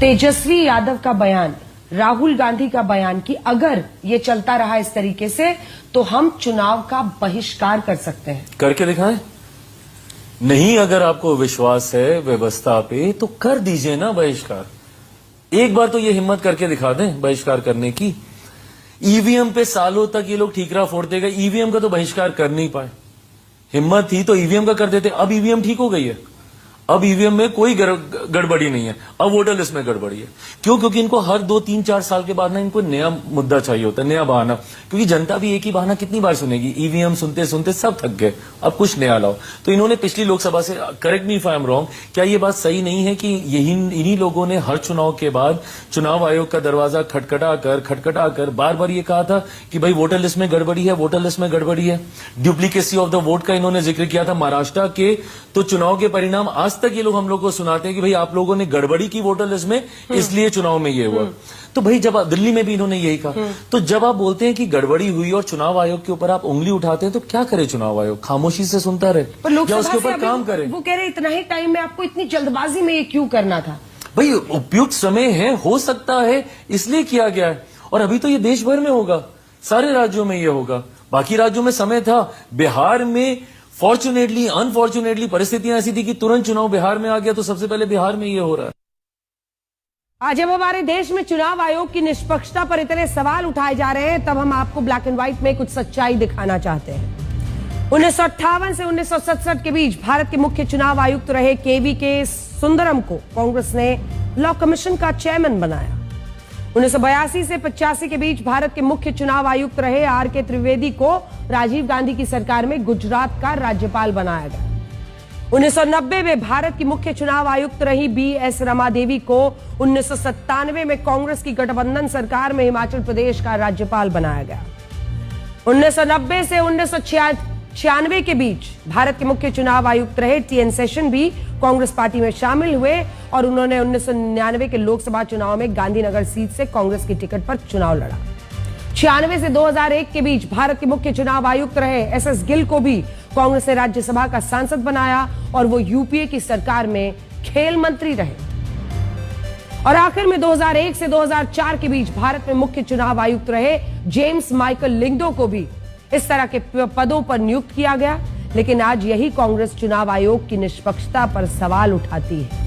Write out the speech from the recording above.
तेजस्वी यादव का बयान, राहुल गांधी का बयान कि अगर ये चलता रहा इस तरीके से तो हम चुनाव का बहिष्कार कर सकते हैं। करके दिखाएं। नहीं अगर आपको विश्वास है व्यवस्था पे तो कर दीजिए ना बहिष्कार। एक बार तो ये हिम्मत करके दिखा दें बहिष्कार करने की। ईवीएम पे सालों तक ये लोग ठीकरा फोड़ते गए, ईवीएम का तो बहिष्कार कर नहीं पाए। हिम्मत थी तो ईवीएम का कर देते। अब ईवीएम ठीक हो गई है, अब ईवीएम में कोई गड़बड़ी नहीं है, अब वोटर लिस्ट में गड़बड़ी है। क्यों? क्योंकि इनको हर 2-3-4 साल के बाद ना इनको नया मुद्दा चाहिए होता है, नया बहाना। क्योंकि जनता भी एक ही बहाना कितनी बार सुनेगी, ईवीएम सुनते सुनते सब थक गए, अब कुछ नया लाओ। तो इन्होंने पिछली लोकसभा से, correct me if I am wrong, क्या ये बात सही नहीं है कि इन्हीं लोगों ने हर चुनाव के बाद चुनाव आयोग का दरवाजा खटखटा कर बार बार ये कहा था कि भाई वोटर लिस्ट में गड़बड़ी है, वोटर लिस्ट में गड़बड़ी है। डुप्लीकेसी ऑफ द वोट का इन्होंने जिक्र किया था महाराष्ट्र के। तो चुनाव के परिणाम आज तक ये लोग हम लोग को सुनाते हैं कि भाई आप लोगों ने गड़बड़ी की वोटर लिस्ट में, इसलिए चुनाव में ये हुआ। तो भाई जब दिल्ली में भी इन्होंने यही कहा, तो जब आप बोलते हैं कि गड़बड़ी हुई और चुनाव आयोग के ऊपर आप उंगली उठाते हैं तो क्या करे चुनाव आयोग? खामोशी से सुनता रहे या उसके ऊपर काम करे? वो कह रहे इतना ही टाइम में आपको इतनी जल्दबाजी में ये क्यों करना था? भाई उपयुक्त समय है, हो सकता है इसलिए किया गया है। और अभी तो ये देश भर में होगा, सारे राज्यों में ये होगा। बाकी राज्यों में समय था। बिहार में फॉर्चुनेटली अनफॉर्चुनेटली परिस्थितियां ऐसी थी कि तुरंत चुनाव बिहार में आ गया, तो सबसे पहले बिहार में ये हो रहा है। आज जब हमारे देश में चुनाव आयोग की निष्पक्षता पर इतने सवाल उठाए जा रहे हैं, तब हम आपको ब्लैक एंड व्हाइट में कुछ सच्चाई दिखाना चाहते हैं। 1958 से 1967 के बीच भारत के मुख्य चुनाव आयुक्त रहे केवीके सुंदरम को कांग्रेस ने लॉ कमीशन का चेयरमैन बनाया। 1982 से 85 के बीच भारत के मुख्य चुनाव आयुक्त रहे आर.के. त्रिवेदी को राजीव गांधी की सरकार में गुजरात का राज्यपाल बनाया गया। 1990 में भारत की मुख्य चुनाव आयुक्त रही बी.एस. रमा देवी को 1997 में कांग्रेस की गठबंधन सरकार में हिमाचल प्रदेश का राज्यपाल बनाया गया। 1990 से 1996 के बीच भारत के मुख्य चुनाव आयुक्त रहे टी.एन. सेशन भी कांग्रेस पार्टी में शामिल हुए और उन्होंने 1999 के लोकसभा चुनाव में गांधीनगर सीट से कांग्रेस की टिकट पर चुनाव लड़ा। 96 से 2001 के बीच भारत के मुख्य चुनाव आयुक्त रहे एस.एस. गिल को भी कांग्रेस ने राज्यसभा का सांसद बनाया और वो यूपीए की सरकार में खेल मंत्री रहे। और आखिर में 2001 से 2004 के बीच भारत में मुख्य चुनाव आयुक्त रहे जेम्स माइकल लिंगडो को भी इस तरह के पदों पर नियुक्त किया गया। लेकिन आज यही कांग्रेस चुनाव आयोग की निष्पक्षता पर सवाल उठाती है।